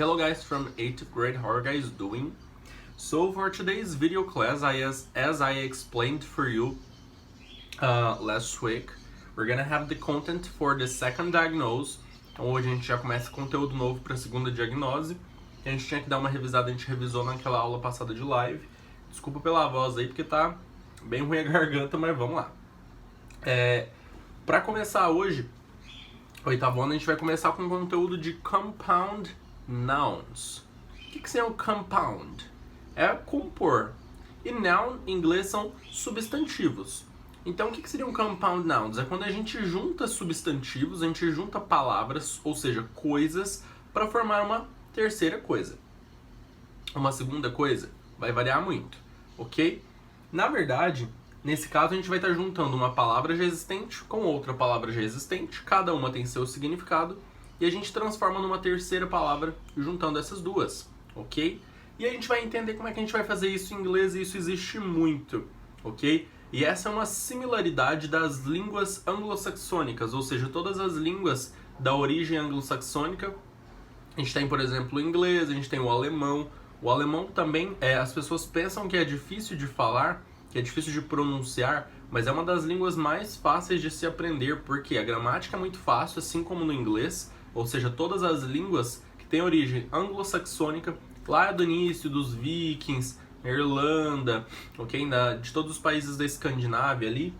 Hello guys from 8th grade, how are you guys doing? So for today's video class, as I explained for you last week, we're gonna have the content for the second diagnose. Então hoje a gente já começa conteúdo novo para a segunda diagnose. A gente tinha que dar uma revisada, a gente revisou naquela aula passada de live. Desculpa pela voz aí, porque tá bem ruim a garganta, mas vamos lá. Para começar hoje, oitavo ano, a gente vai começar com o conteúdo de compound nouns. O que seria um compound? É compor. E noun, em inglês, são substantivos. Então, o que seria um compound nouns? É quando a gente junta substantivos, a gente junta palavras, ou seja, coisas, para formar uma terceira coisa. Uma segunda coisa vai variar muito, ok? Na verdade, nesse caso, a gente vai estar juntando uma palavra já existente com outra palavra já existente, cada uma tem seu significado, e a gente transforma numa terceira palavra juntando essas duas, ok? E a gente vai entender como é que a gente vai fazer isso em inglês, e isso existe muito, ok? E essa é uma similaridade das línguas anglo-saxônicas, ou seja, todas as línguas da origem anglo-saxônica. A gente tem, por exemplo, o inglês, a gente tem o alemão. O alemão também, as pessoas pensam que é difícil de falar, que é difícil de pronunciar, mas é uma das línguas mais fáceis de se aprender, porque a gramática é muito fácil, assim como no inglês, ou seja, todas as línguas que têm origem anglo-saxônica, lá do início dos vikings, Irlanda, ok, de todos os países da Escandinávia ali,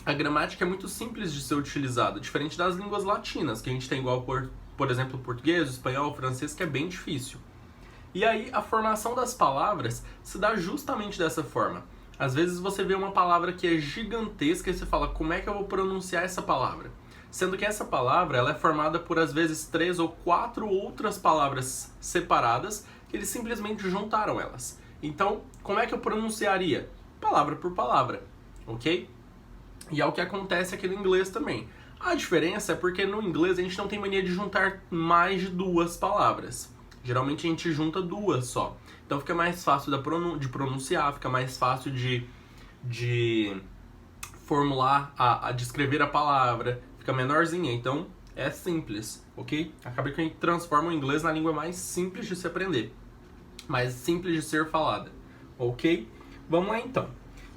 a gramática é muito simples de ser utilizada, diferente das línguas latinas, que a gente tem igual, por exemplo, o português, o espanhol, o francês, que é bem difícil. E aí, a formação das palavras se dá justamente dessa forma. Às vezes você vê uma palavra que é gigantesca e você fala, como é que eu vou pronunciar essa palavra? Sendo que essa palavra ela é formada por, às vezes, 3 ou 4 outras palavras separadas, que eles simplesmente juntaram elas. Então, como é que eu pronunciaria? Palavra por palavra, ok? E é o que acontece aqui no inglês também. A diferença é porque no inglês a gente não tem mania de juntar mais de 2 palavras. Geralmente a gente junta 2 só. Então fica mais fácil de pronunciar, fica mais fácil de formular, de escrever a palavra, fica menorzinha. Então é simples, ok? Acaba que a gente transforma o inglês na língua mais simples de se aprender, mais simples de ser falada, ok? Vamos lá então.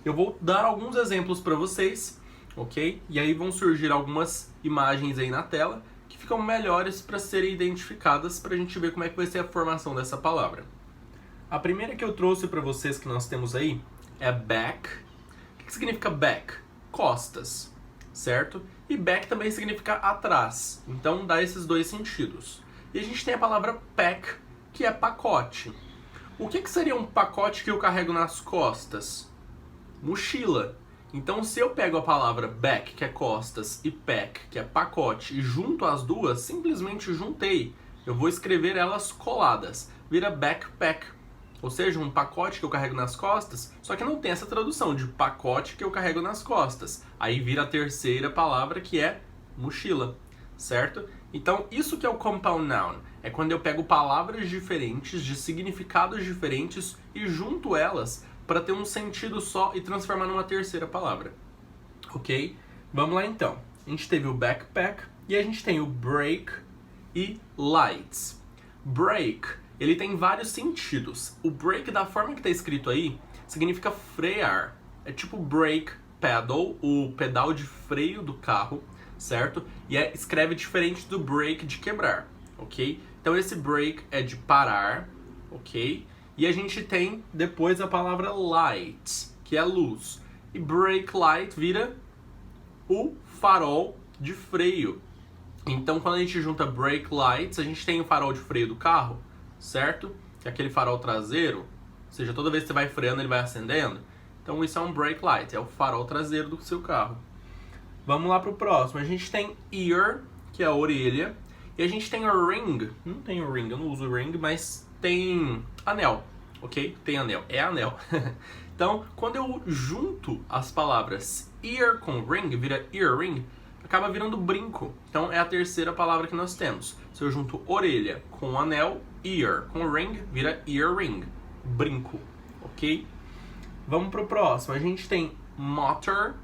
Eu vou dar alguns exemplos para vocês, ok? E aí vão surgir algumas imagens aí na tela que ficam melhores para serem identificadas para a gente ver como é que vai ser a formação dessa palavra. A primeira que eu trouxe para vocês que nós temos aí é back. O que significa back? Costas, certo? E back também significa atrás, então dá esses dois sentidos. E a gente tem a palavra pack, que é pacote. O que seria um pacote que eu carrego nas costas? Mochila. Então, se eu pego a palavra back, que é costas, e pack, que é pacote, e junto as duas, simplesmente juntei. Eu vou escrever elas coladas. Vira backpack. Ou seja, um pacote que eu carrego nas costas, só que não tem essa tradução de pacote que eu carrego nas costas. Aí vira a terceira palavra, que é mochila, certo? Então, isso que é o compound noun. É quando eu pego palavras diferentes, de significados diferentes, e junto elas para ter um sentido só e transformar numa terceira palavra. Ok? Vamos lá então. A gente teve o backpack e a gente tem o break e lights. Break, ele tem vários sentidos. O break, da forma que está escrito aí, significa frear. É tipo brake pedal, o pedal de freio do carro, certo? E escreve diferente do break de quebrar, ok? Então esse break é de parar, ok? E a gente tem depois a palavra light, que é luz. E brake light vira o farol de freio. Então quando a gente junta brake lights, a gente tem o farol de freio do carro, certo? Que é aquele farol traseiro, ou seja, toda vez que você vai freando ele vai acendendo. Então isso é um brake light, é o farol traseiro do seu carro. Vamos lá para o próximo. A gente tem ear, que é a orelha. E a gente tem o ring. Não tem o ring, eu não uso ring, mas tem anel, ok? Tem anel, é anel. Então, quando eu junto as palavras ear com ring, vira earring, acaba virando brinco. Então, é a terceira palavra que nós temos. Se eu junto orelha com anel, ear com ring, vira earring, brinco, ok? Vamos pro próximo. A gente tem motor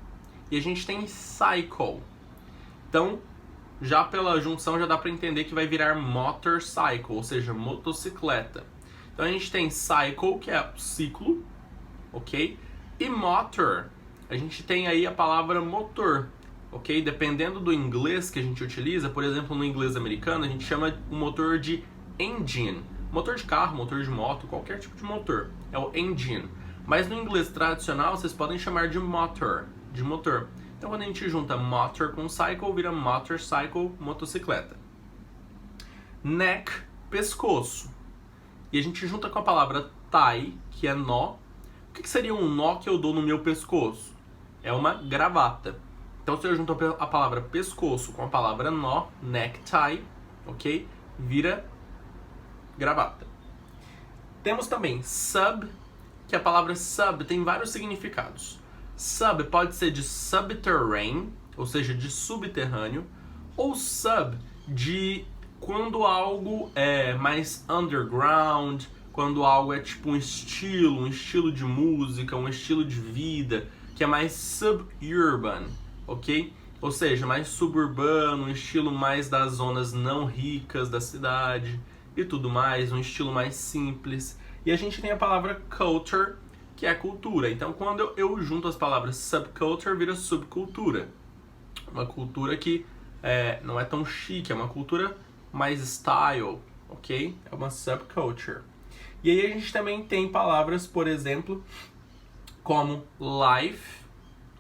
e a gente tem cycle. Então, já pela junção já dá para entender que vai virar motorcycle, ou seja, motocicleta. Então a gente tem cycle, que é ciclo, ok? E motor, a gente tem aí a palavra motor, ok? Dependendo do inglês que a gente utiliza, por exemplo, no inglês americano, a gente chama o motor de engine. Motor de carro, motor de moto, qualquer tipo de motor, é o engine. Mas no inglês tradicional, vocês podem chamar de motor, de motor. Então quando a gente junta motor com cycle, vira motorcycle, motocicleta. Neck, pescoço. E a gente junta com a palavra tie, que é nó. O que seria um nó que eu dou no meu pescoço? É uma gravata. Então se eu junto a palavra pescoço com a palavra nó, necktie, ok? Vira gravata. Temos também sub, que a palavra sub tem vários significados. Sub pode ser de subterranean, ou seja, de subterrâneo, ou sub de quando algo é mais underground, quando algo é tipo um estilo de música, um estilo de vida, que é mais suburban, ok? Ou seja, mais suburbano, um estilo mais das zonas não ricas da cidade e tudo mais, um estilo mais simples. E a gente tem a palavra culture, que é cultura. Então, quando eu junto as palavras subculture, vira subcultura. Uma cultura que não é tão chique, é uma cultura mais style, ok? É uma subculture. E aí a gente também tem palavras, por exemplo, como life,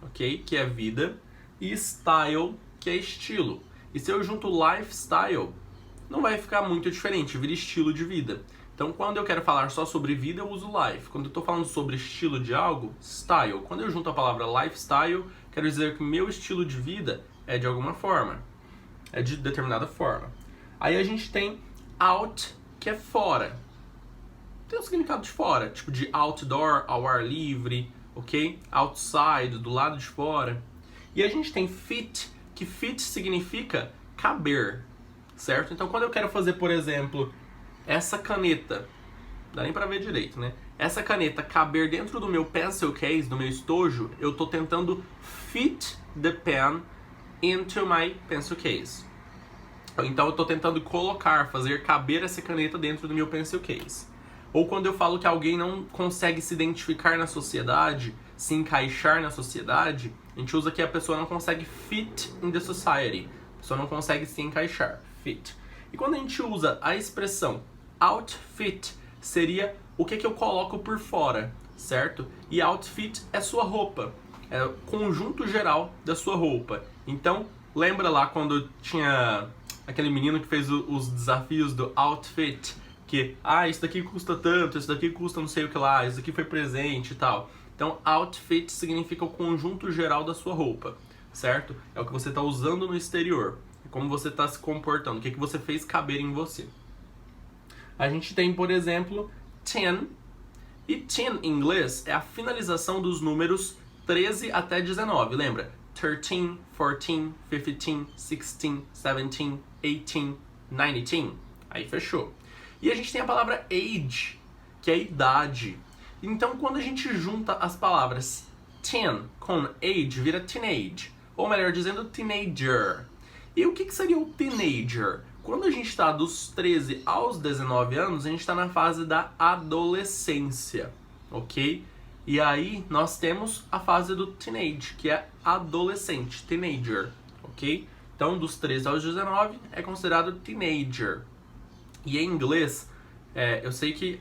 ok? Que é vida, e style, que é estilo. E se eu junto lifestyle, não vai ficar muito diferente, vira estilo de vida. Então, quando eu quero falar só sobre vida, eu uso life. Quando eu estou falando sobre estilo de algo, style. Quando eu junto a palavra lifestyle, quero dizer que meu estilo de vida é de alguma forma. É de determinada forma. Aí a gente tem out, que é fora. Tem o significado de fora, tipo de outdoor, ao ar livre, ok? Outside, do lado de fora. E a gente tem fit, que fit significa caber, certo? Então, quando eu quero fazer, por exemplo, essa caneta, não dá nem pra ver direito, né? Essa caneta caber dentro do meu pencil case, do meu estojo, eu tô tentando fit the pen into my pencil case. Então eu tô tentando fazer caber essa caneta dentro do meu pencil case. Ou quando eu falo que alguém não consegue se identificar na sociedade, se encaixar na sociedade, a gente usa que a pessoa não consegue fit in the society. A pessoa não consegue se encaixar, fit. E quando a gente usa a expressão outfit, seria o que eu coloco por fora, certo? E outfit é sua roupa, é o conjunto geral da sua roupa. Então, lembra lá quando tinha aquele menino que fez os desafios do outfit, que, isso daqui custa tanto, isso daqui custa não sei o que lá, isso daqui foi presente e tal. Então, outfit significa o conjunto geral da sua roupa, certo? É o que você está usando no exterior, é como você está se comportando, o que você fez caber em você. A gente tem, por exemplo, 10, e 10 em inglês é a finalização dos números 13 até 19, lembra? 13, 14, 15, 16, 17, 18, 19. Aí fechou. E a gente tem a palavra age, que é idade. Então, quando a gente junta as palavras 10 com age, vira teenage. Ou melhor dizendo, teenager. E o que seria o teenager? Quando a gente está dos 13 aos 19 anos, a gente está na fase da adolescência, ok? E aí nós temos a fase do teenage, que é adolescente, teenager, ok? Então, dos 13 aos 19 é considerado teenager. E em inglês, eu sei que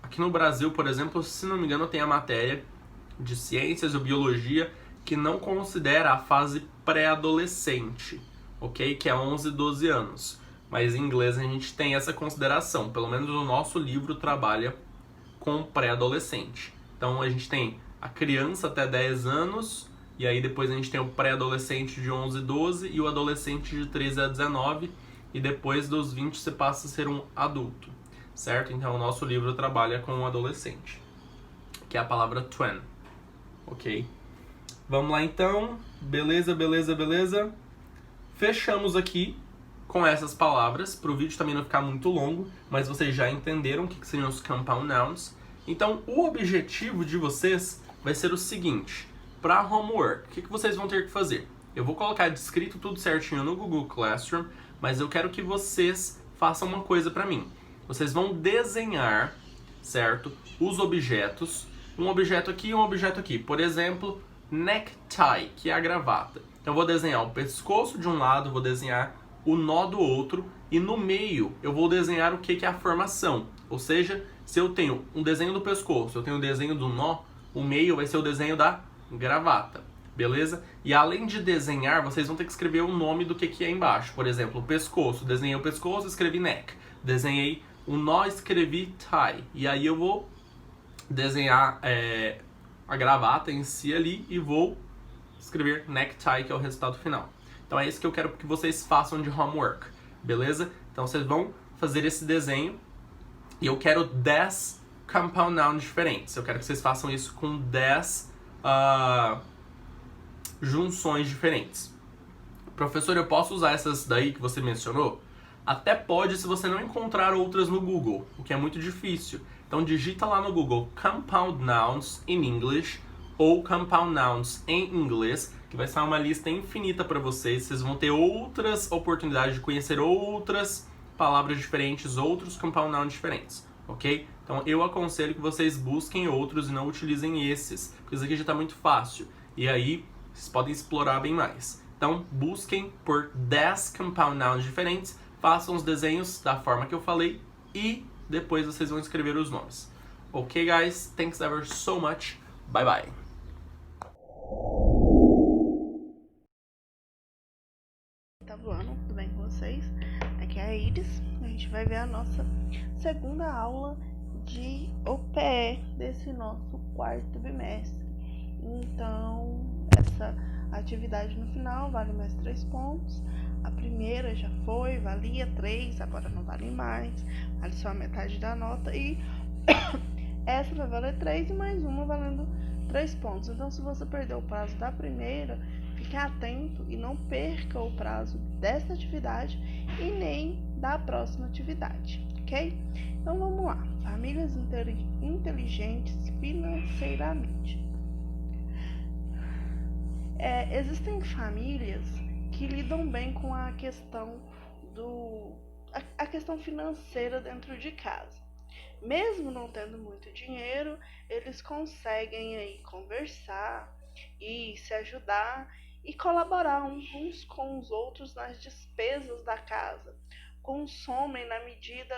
aqui no Brasil, por exemplo, se não me engano, tem a matéria de ciências ou biologia que não considera a fase pré-adolescente, ok? Que é 11, 12 anos. Mas em inglês a gente tem essa consideração. Pelo menos o nosso livro trabalha com pré-adolescente. Então a gente tem a criança até 10 anos, e aí depois a gente tem o pré-adolescente de 11, 12 e o adolescente de 13 a 19, e depois dos 20 você passa a ser um adulto, certo? Então o nosso livro trabalha com o adolescente, que é a palavra 20, ok? Vamos lá então, beleza, beleza, beleza? Fechamos aqui com essas palavras, para o vídeo também não ficar muito longo, mas vocês já entenderam o que seriam os compound nouns. Então, o objetivo de vocês vai ser o seguinte: para homework, o que vocês vão ter que fazer? Eu vou colocar descrito tudo certinho no Google Classroom, mas eu quero que vocês façam uma coisa para mim. Vocês vão desenhar, certo? Os objetos, um objeto aqui e um objeto aqui. Por exemplo, necktie, que é a gravata. Então eu vou desenhar o pescoço de um lado, vou desenhar o nó do outro, e no meio eu vou desenhar o que é a formação. Ou seja, se eu tenho um desenho do pescoço, eu tenho um desenho do nó, o meio vai ser o desenho da gravata, beleza? E além de desenhar, vocês vão ter que escrever o nome do que é embaixo. Por exemplo, o pescoço, desenhei o pescoço, escrevi neck. Desenhei o nó, escrevi tie. E aí eu vou desenhar a gravata em si ali e vou escrever necktie, que é o resultado final. Então é isso que eu quero que vocês façam de homework, beleza? Então vocês vão fazer esse desenho e eu quero 10 compound nouns diferentes. Eu quero que vocês façam isso com 10 junções diferentes. Professor, eu posso usar essas daí que você mencionou? Até pode se você não encontrar outras no Google, o que é muito difícil. Então digita lá no Google Compound Nouns in English ou Compound Nouns em inglês, que vai ser uma lista infinita para vocês. Vocês vão ter outras oportunidades de conhecer outras palavras diferentes, outros compound nouns diferentes, ok? Então eu aconselho que vocês busquem outros e não utilizem esses, porque isso aqui já está muito fácil. E aí vocês podem explorar bem mais. Então busquem por 10 compound nouns diferentes, façam os desenhos da forma que eu falei e depois vocês vão escrever os nomes. Ok, guys? Thanks ever so much. Bye bye. Tá voando, tudo bem com vocês? Aqui é a Iris. A gente vai ver a nossa segunda aula de OPE desse nosso quarto bimestre. Então, essa atividade no final vale mais 3 pontos. A primeira já foi, valia 3, agora não vale mais, vale só a metade da nota. E essa vai valer 3 e mais uma valendo 3 pontos. Então, se você perdeu o prazo da primeira, fique atento e não perca o prazo dessa atividade e nem da próxima atividade, ok? Então vamos lá. Famílias inteligentes financeiramente. Existem famílias que lidam bem com a questão a questão financeira dentro de casa. Mesmo não tendo muito dinheiro, eles conseguem aí conversar e se ajudar e colaborar uns com os outros nas despesas da casa. Consomem na medida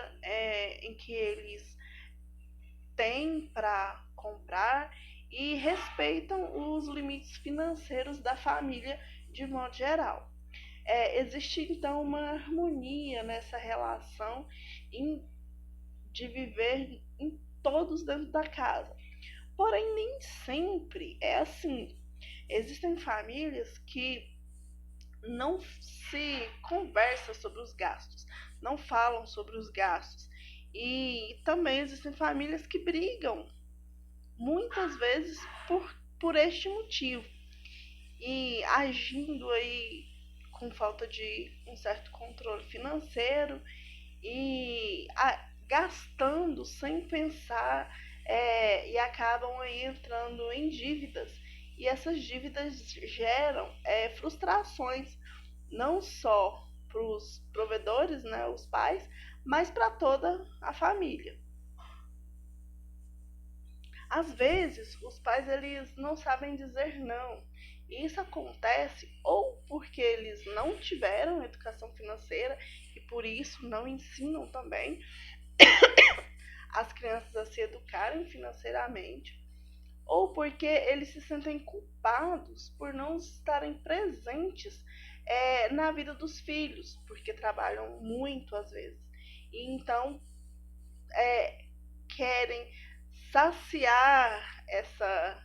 em que eles têm para comprar e respeitam os limites financeiros da família de modo geral. Existe então uma harmonia nessa relação de viver em todos dentro da casa. Porém, nem sempre é assim. Existem famílias que não se conversam sobre os gastos, não falam sobre os gastos. E também existem famílias que brigam, muitas vezes por este motivo. E agindo aí com falta de um certo controle financeiro e gastando sem pensar e acabam aí entrando em dívidas. E essas dívidas geram frustrações, não só para os provedores, né, os pais, mas para toda a família. Às vezes, os pais eles não sabem dizer não. E isso acontece ou porque eles não tiveram educação financeira e por isso não ensinam também as crianças a se educarem financeiramente, ou porque eles se sentem culpados por não estarem presentes na vida dos filhos, porque trabalham muito às vezes. E então querem saciar essa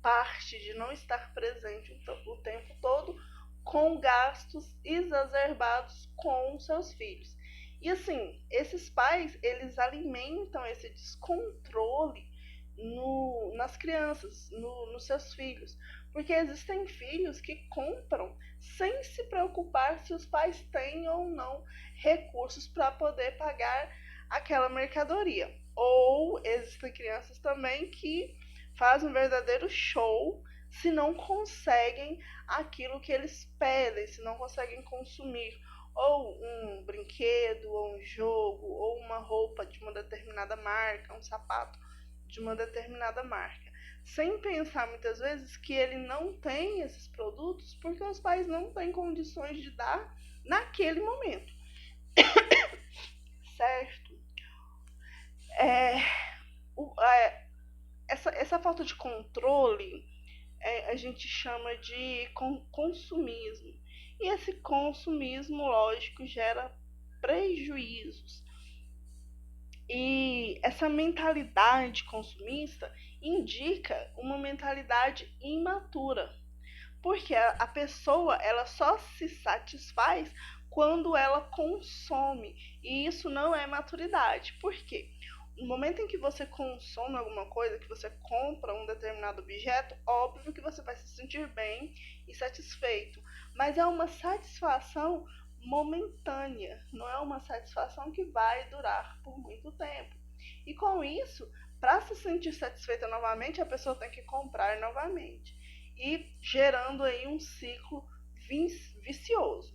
parte de não estar presente o tempo todo com gastos exacerbados com seus filhos. E assim, esses pais, eles alimentam esse descontrole nas crianças, nos seus filhos. Porque existem filhos que compram sem se preocupar se os pais têm ou não recursos para poder pagar aquela mercadoria. Ou existem crianças também que fazem um verdadeiro show se não conseguem aquilo que eles pedem, se não conseguem consumir ou um brinquedo, ou um jogo, ou uma roupa de uma determinada marca, um sapato de uma determinada marca, sem pensar muitas vezes que ele não tem esses produtos porque os pais não têm condições de dar naquele momento, certo? É, essa falta de controle a gente chama de consumismo. E esse consumismo, lógico, gera prejuízos. E essa mentalidade consumista indica uma mentalidade imatura, porque a pessoa ela só se satisfaz quando ela consome, e isso não é maturidade. Por quê? No momento em que você consome alguma coisa, que você compra um determinado objeto, óbvio que você vai se sentir bem e satisfeito, mas é uma satisfação momentânea, não é uma satisfação que vai durar por muito tempo. E com isso, para se sentir satisfeita novamente, a pessoa tem que comprar novamente, e gerando aí um ciclo vicioso.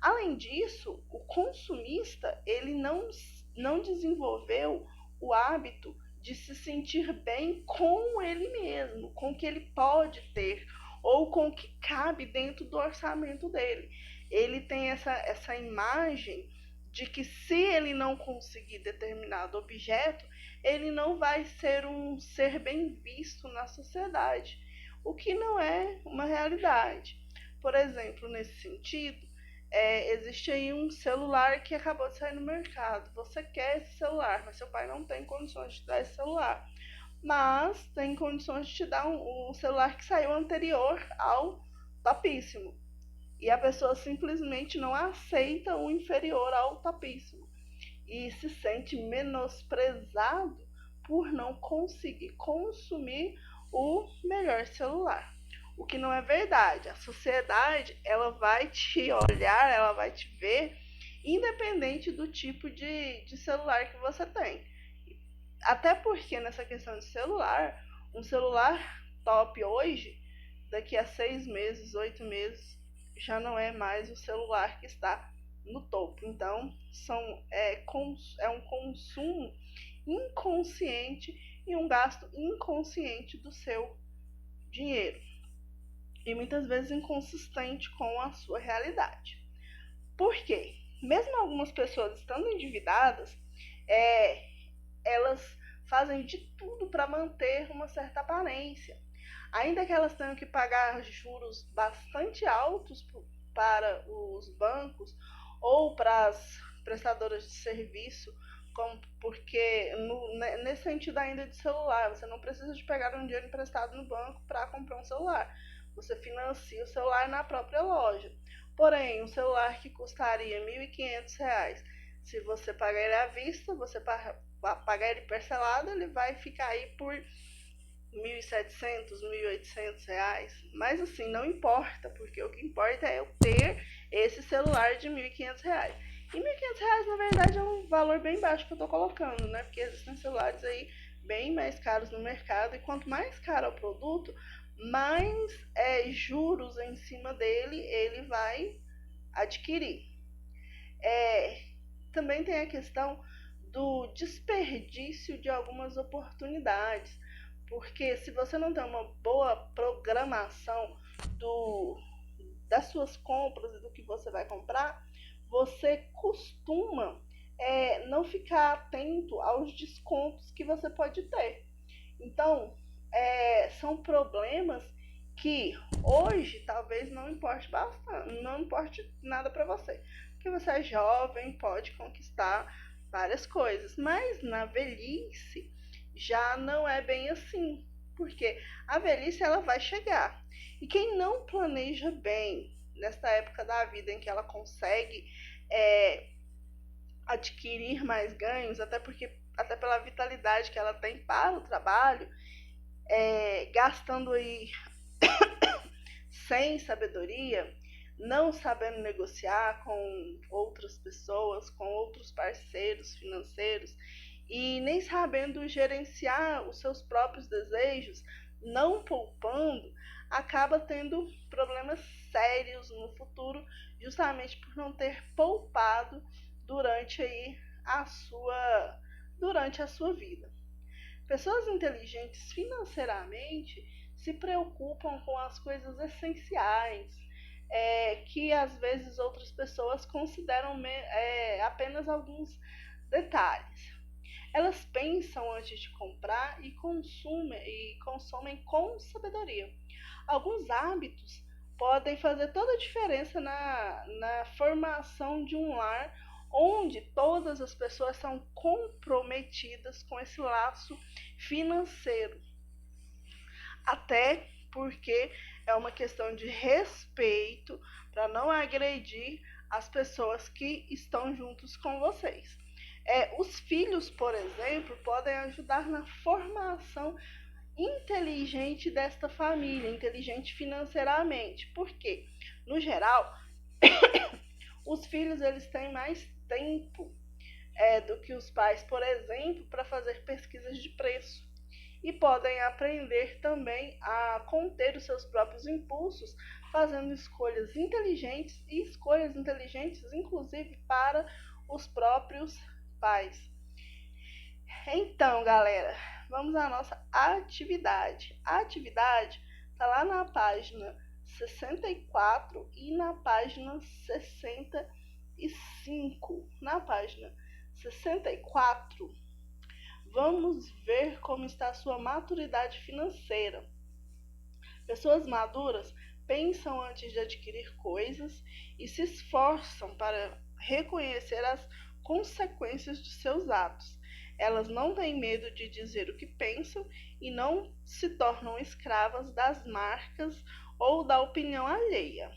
Além disso, o consumista ele não desenvolveu o hábito de se sentir bem com ele mesmo, com o que ele pode ter ou com o que cabe dentro do orçamento dele. Ele tem essa imagem de que se ele não conseguir determinado objeto, ele não vai ser um ser bem visto na sociedade, o que não é uma realidade. Por exemplo, nesse sentido, existe aí um celular que acabou de sair no mercado. Você quer esse celular, mas seu pai não tem condições de te dar esse celular. Mas tem condições de te dar um celular que saiu anterior ao topíssimo. E a pessoa simplesmente não aceita o inferior ao topíssimo. E se sente menosprezado por não conseguir consumir o melhor celular. O que não é verdade. A sociedade, ela vai te olhar, ela vai te ver, independente do tipo de celular que você tem. Até porque nessa questão de celular, um celular top hoje, daqui a 6 meses, 8 meses, já não é mais o celular que está no topo. Então, é um consumo inconsciente e um gasto inconsciente do seu dinheiro, e muitas vezes inconsistente com a sua realidade. Por quê? Mesmo algumas pessoas estando endividadas, elas fazem de tudo para manter uma certa aparência, ainda que elas tenham que pagar juros bastante altos para os bancos ou para as prestadoras de serviço, porque nesse sentido ainda de celular, você não precisa de pegar um dinheiro emprestado no banco para comprar um celular. Você financia o celular na própria loja. Porém, um celular que custaria R$ 1.500, se você pagar ele à vista, você pagar ele parcelado, ele vai ficar aí por R$ 1.700, R$ 1.800. Mas assim, não importa, porque o que importa é eu ter esse celular de R$ 1.500. E R$ 1.500, na verdade, é um valor bem baixo que eu tô colocando, né? Porque existem celulares aí bem mais caros no mercado, e quanto mais caro é o produto, mais juros em cima dele ele vai adquirir. Também tem a questão do desperdício de algumas oportunidades, porque se você não tem uma boa programação das suas compras e do que você vai comprar, você costuma não ficar atento aos descontos que você pode ter. Então, são problemas que hoje talvez não importe bastante, não importe nada para você, porque você é jovem, pode conquistar várias coisas, mas na velhice já não é bem assim, porque a velhice ela vai chegar, e quem não planeja bem nesta época da vida em que ela consegue adquirir mais ganhos, até pela vitalidade que ela tem para o trabalho, gastando aí sem sabedoria, não sabendo negociar com outras pessoas, com outros parceiros financeiros, e nem sabendo gerenciar os seus próprios desejos, não poupando, acaba tendo problemas sérios no futuro, justamente por não ter poupado durante aí durante a sua vida. Pessoas inteligentes financeiramente se preocupam com as coisas essenciais, que às vezes outras pessoas consideram apenas alguns detalhes. Elas pensam antes de comprar e consomem com sabedoria. Alguns hábitos podem fazer toda a diferença na formação de um lar onde todas as pessoas são comprometidas com esse laço financeiro. Até porque é uma questão de respeito para não agredir as pessoas que estão juntos com vocês. Os filhos, por exemplo, podem ajudar na formação inteligente desta família, inteligente financeiramente. Por quê? No geral, os filhos eles têm mais tempo do que os pais, por exemplo, para fazer pesquisas de preço. E podem aprender também a conter os seus próprios impulsos, fazendo escolhas inteligentes inclusive para os próprios pais. Então, galera, vamos à nossa atividade. A atividade está lá na página 64 e na página 65. Na página 64, vamos ver como está a sua maturidade financeira. Pessoas maduras pensam antes de adquirir coisas e se esforçam para reconhecer as consequências de seus atos. Elas não têm medo de dizer o que pensam e não se tornam escravas das marcas ou da opinião alheia.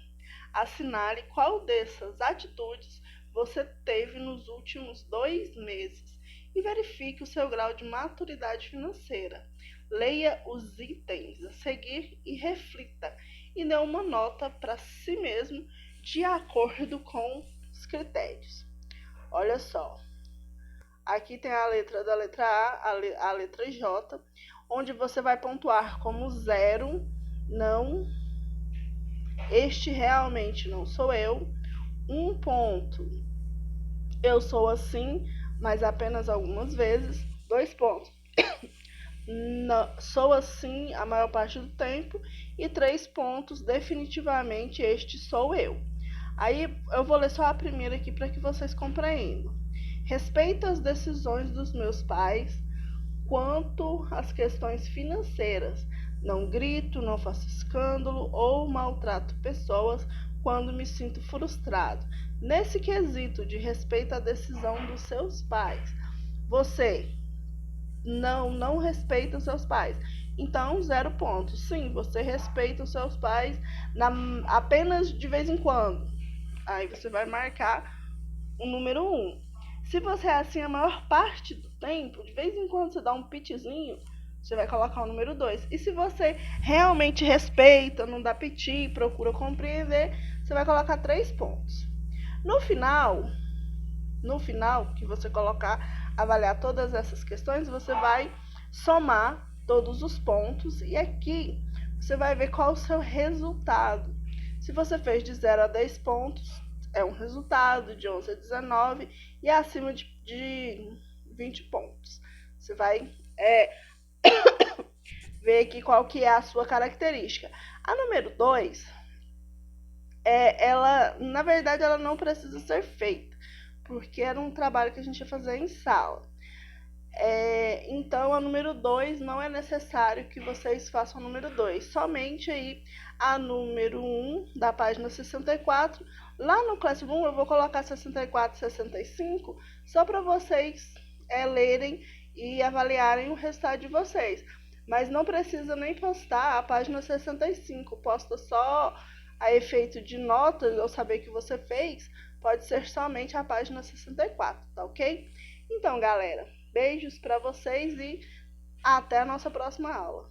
Assinale qual dessas atitudes você teve nos últimos 2 meses e verifique o seu grau de maturidade financeira. Leia os itens a seguir e reflita, e dê uma nota para si mesmo de acordo com os critérios. Olha só, aqui tem a letra da letra A, a letra J, onde você vai pontuar como 0, não, este realmente não sou eu. 1 ponto, eu sou assim, mas apenas algumas vezes. 2 pontos, não, sou assim a maior parte do tempo. E 3 pontos, definitivamente este sou eu. Aí eu vou ler só a primeira aqui para que vocês compreendam. Respeito as decisões dos meus pais quanto às questões financeiras. Não grito, não faço escândalo ou maltrato pessoas quando me sinto frustrado. Nesse quesito de respeito à decisão dos seus pais, você não respeita os seus pais. Então, 0 pontos. Sim, você respeita os seus pais apenas de vez em quando. Aí você vai marcar o número 1. Se você é assim a maior parte do tempo, de vez em quando você dá um pitizinho, você vai colocar o número 2. E se você realmente respeita, não dá piti, procura compreender, você vai colocar 3 pontos. No final que você colocar, avaliar todas essas questões, você vai somar todos os pontos e aqui você vai ver qual é o seu resultado. Se você fez de 0 a 10 pontos, é um resultado, de 11 a 19 e acima de 20 pontos. Você vai ver aqui qual que é a sua característica. A número 2, ela, na verdade, ela não precisa ser feita, porque era um trabalho que a gente ia fazer em sala. Então, a número 2 não é necessário que vocês façam a número 2, somente aí a número 1 da página 64. Lá no Classroom eu vou colocar 64 e 65 só para vocês lerem e avaliarem o resultado de vocês. Mas não precisa nem postar a página 65, posta só a efeito de notas ou saber que você fez, pode ser somente a página 64, tá ok? Então, galera, beijos para vocês e até a nossa próxima aula.